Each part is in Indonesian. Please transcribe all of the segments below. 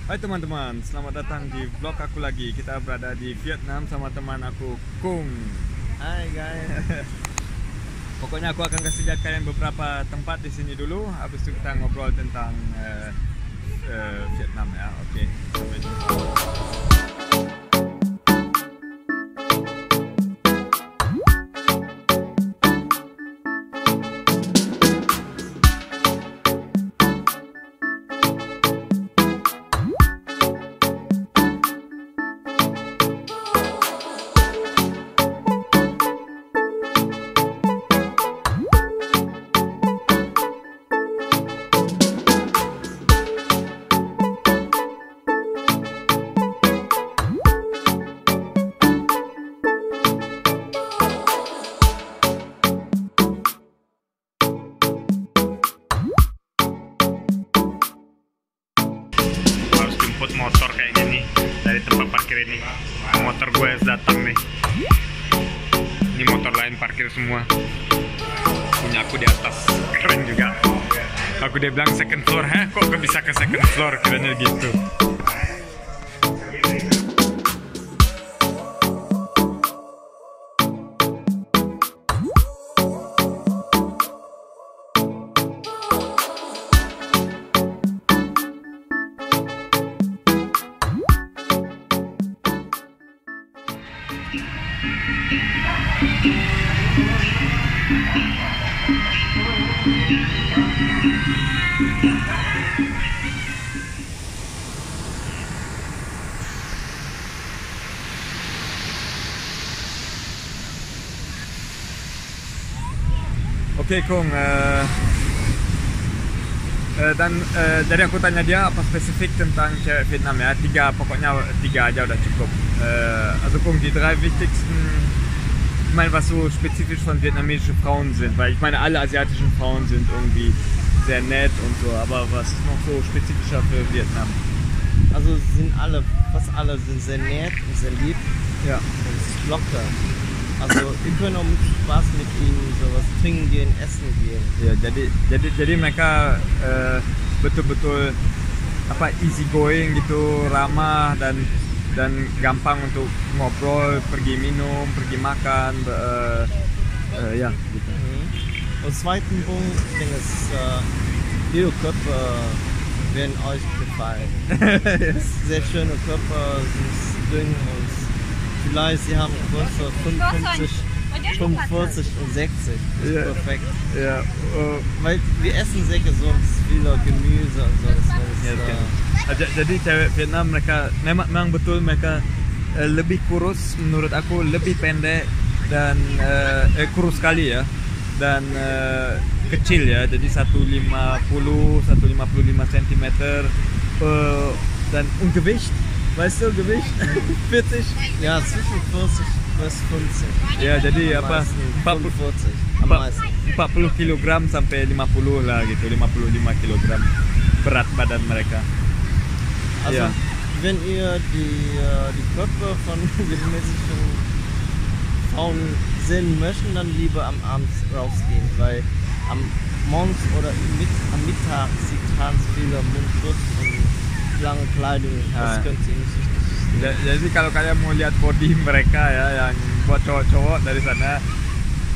Hai teman-teman, selamat datang di vlog aku lagi. Kita berada di Vietnam sama teman aku, Kung. Hai guys. Pokoknya aku akan kasih lihat kalian beberapa tempat di sini dulu. Habis itu kita ngobrol tentang Vietnam ya. Oke, sampai jumpa. Motor kayaknya nih dari tempat parkir ini. Motor gue datang nih. Ini motor lain parkir semua. Punya aku di atas, keren juga. Aku dia bilang second floor, kok gak bisa ke second floor, kiranya gitu. Oke, Kung, jadi aku tanya dia apa spesifik tentang cewek Vietnam ya. Pokoknya tiga aja udah cukup. Also Kung, die drei wichtigsten, ich meine, was so spezifisch von vietnamesischen Frauen sind, weil ich meine, alle asiatischen Frauen sind irgendwie sehr nett und so, aber was ist noch so spezifischer für Vietnam? Also fast alle sind sehr nett und sehr lieb. Ja. Und locker. Also wir können auch mit Spaß mit ihnen sowas trinken gehen, essen gehen. Ya, jadi mereka betul-betul easy going gitu, ramah dan gampang untuk ngobrol, pergi minum, pergi makan, ja gitu. Und zweiten Punkt, ich denke, ihre Köpfe werden euch gefallen. Sehr schöne Köpfe, sind dünn und vielleicht sie haben Größe 55, 45 und 60. Das ist perfekt. Ja. Weil wir essen sehr gesund, viele Gemüse und so. Jadi cewek Vietnam memang betul mereka lebih kurus, menurut aku lebih pendek dan kurus sekali ya, dan kecil ya, jadi 155 cm dan Gewicht, weißt du, Gewicht 40? Ja, zwischen 40 bis 50. Ya, jadi 45 40 kg sampai 50 lah gitu, 55 kg berat badan mereka. Also, ja. Wenn ihr die Köpfe von vietnamesischen Frauen sehen möchten, dann lieber am Abend rausgehen, weil am morgens oder am Mittag sie tragen viele Mundschutz und lange Kleidung. Das könnt ihr nicht richtig. Jadi kalau kalian mau lihat body mereka ya, yang buat cowok-cowok dari sana,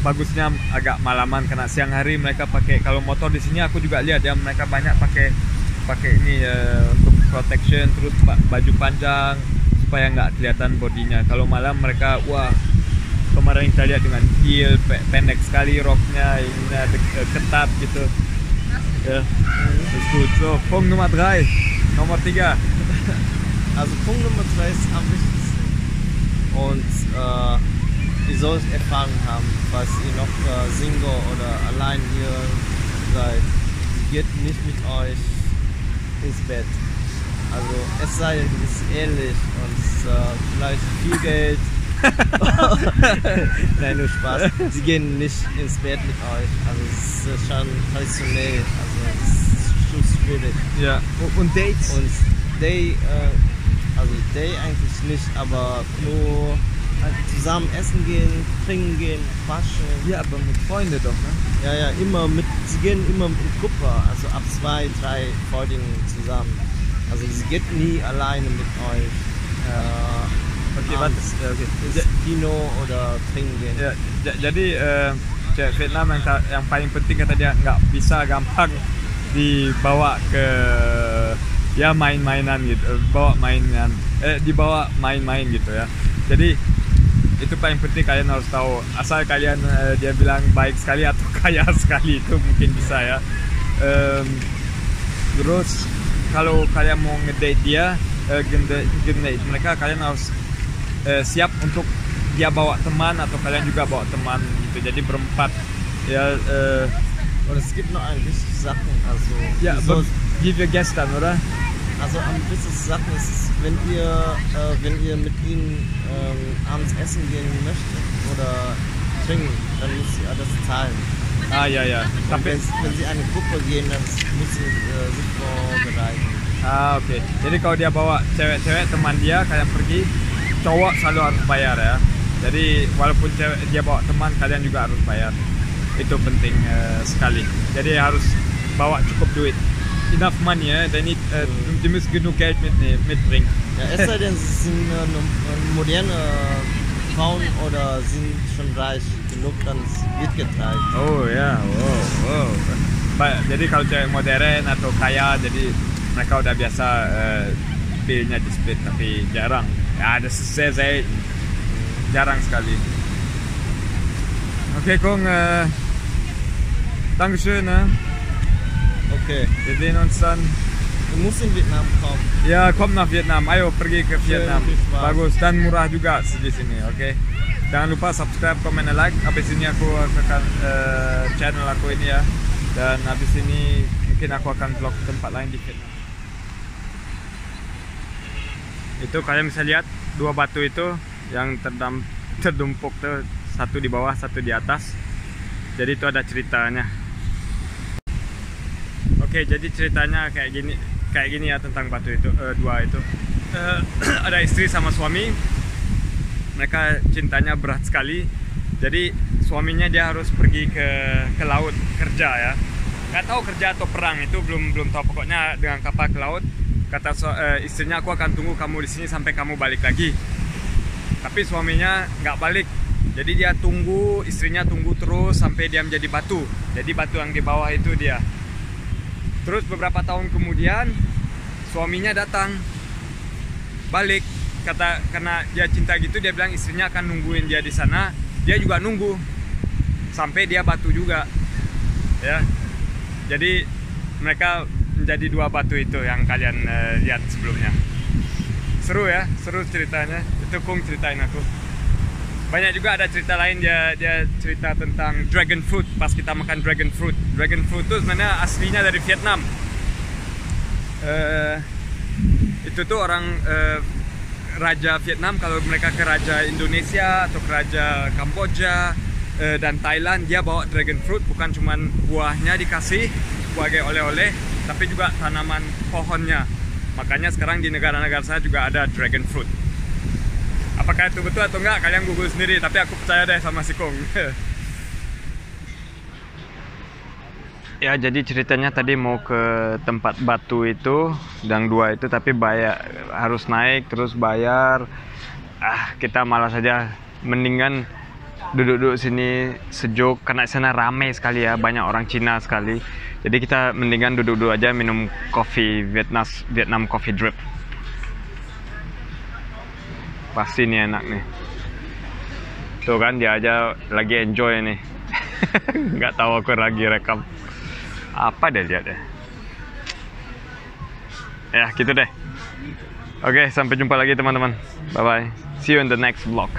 bagusnya agak malaman karena siang hari mereka pakai, kalau motor di sini aku juga lihat ya, mereka banyak pakai ini untuk protection, terus baju panjang supaya nggak kelihatan bodinya. Kalau malam mereka, wah, kemarin kita lihat dengan heel pendek sekali roknya, ini ada ketat gitu. Ya, ist gut. So, Punkt Nummer 3, nomor 3. Also Punkt Nummer 3 ist am wichtigsten. Und ihr sollt Erfahrung haben, falls ihr noch Single oder allein hier seid. Sie geht nicht mit euch ins Bett. Also es sei denn, du bist ehrlich und vielleicht viel Geld. Nein, nur Spaß. Sie gehen nicht ins Bett mit euch. Also es ist schon traditionell. Also es ist schon schwierig. Ja. Und Dates? Und Day eigentlich nicht, aber nur zusammen essen gehen, trinken gehen, quatschen. Ja, aber mit Freunden doch, ne? Ja, ja, immer mit, sie gehen immer in Gruppe, also ab 2, 3 Freundinnen zusammen. Also sie geht nie alleine mit euch. Oke, Abends batas. Ya, oke. ins Kino oder trinken gehen. Ya, jadi cewek Vietnam yang paling penting kata dia nggak bisa gampang dibawa ke ya main-mainan gitu, dibawa main-main gitu ya. Jadi itu paling penting kalian harus tahu. Asal kalian dia bilang baik sekali atau kaya sekali itu mungkin bisa ya. Terus kalau kalian mau ngedate dia, ngedate mereka, kalian harus siap untuk dia bawa teman atau kalian juga bawa teman gitu. Jadi berempat ya. Und es gibt noch ein wichtige Sachen, also Ja, so, wie wir gestern, oder? also am wichtigsten Sachen ist, wenn ihr mit ihnen abends essen gehen möchtet oder trinken, dann müsst ihr alles zahlen. Ah ya ya. Und Tapi wenn sie eine Gruppe gehen, dann müssen sie sich vorbereiten. oke. Jadi kalau dia bawa cewek-cewek teman dia, kalian pergi, cowok selalu harus bayar ya. Jadi walaupun dia bawa teman, kalian juga harus bayar. Itu penting sekali. Jadi harus bawa cukup duit. Enough money ya. Die müssen genug Geld mitbringen. Ja, es sei denn, sie sind moderne Frauen oder sind schon reich genug, dann wird geteilt. Oh ya, wow. Jadi kalau cewek modern atau kaya, jadi mereka udah biasa bill-nya di split, tapi jarang. Ya, ada saya jarang sekali. Oke, Kong. Dankeschön. Okay, Wir sehen uns dann. du musst in Vietnam kommen. Ya, kommt nach Vietnam. Ayo pergi ke Vietnam. Viel Spaß. Bagus dan murah juga di sini, oke? Jangan lupa subscribe, komen, dan like. Habis ini aku akan channel aku ini ya. Dan habis ini mungkin aku akan vlog tempat lain di Vietnam. Itu kalian bisa lihat dua batu itu yang terdumpuk tuh, satu di bawah, satu di atas. Jadi itu ada ceritanya. Oke, jadi ceritanya kayak gini ya tentang batu itu, dua itu. Ada istri sama suami. Mereka cintanya berat sekali. Jadi suaminya dia harus pergi ke laut kerja ya. Nggak tahu kerja atau perang, itu belum tahu. Pokoknya dengan kapal ke laut. Kata istrinya, aku akan tunggu kamu di sini sampai kamu balik lagi. Tapi suaminya nggak balik. Jadi dia tunggu, istrinya tunggu terus sampai dia menjadi batu. Jadi batu yang di bawah itu dia. Terus beberapa tahun kemudian suaminya datang balik, karena dia cinta gitu, dia bilang istrinya akan nungguin dia di sana. Dia juga nunggu sampai dia batu juga ya. Jadi mereka menjadi dua batu itu yang kalian lihat sebelumnya. Seru ya, seru ceritanya. Itu Kung ceritain aku. Banyak juga ada cerita lain, dia cerita tentang dragon fruit. Pas kita makan dragon fruit itu sebenarnya aslinya dari Vietnam. Itu tuh orang raja Vietnam, kalau mereka ke raja Indonesia atau ke raja Kamboja dan Thailand, dia bawa dragon fruit. Bukan cuman buahnya dikasih sebagai oleh-oleh, tapi juga tanaman pohonnya. Makanya sekarang di negara-negara saya juga ada dragon fruit. Apakah itu betul atau enggak, kalian google sendiri, tapi aku percaya deh sama si Kong. Ya, jadi ceritanya tadi mau ke tempat batu itu, dan dua itu, tapi harus naik terus bayar. Kita malas saja, mendingan duduk-duduk sini sejuk, karena sana ramai sekali ya, banyak orang Cina sekali. Jadi kita mendingan duduk-duduk aja minum kopi Vietnam coffee drip. Pasti nih enak nih. Tuh kan, dia aja lagi enjoy nih. Nggak tahu aku lagi rekam apa deh, lihat deh. Ya gitu deh. Oke, sampai jumpa lagi teman-teman. Bye bye. See you in the next vlog.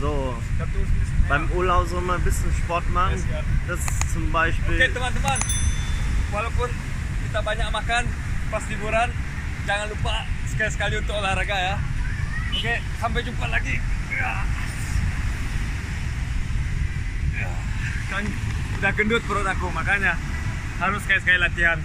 So, beim Urlaub soll man ein bisschen Sport machen. Das ist zum Beispiel. Oke teman-teman, walaupun kita banyak makan pas liburan, jangan lupa sekali-sekali untuk olahraga ya. Oke, sampai jumpa lagi. Kan udah gendut perut aku, makanya harus sekali-sekali latihan.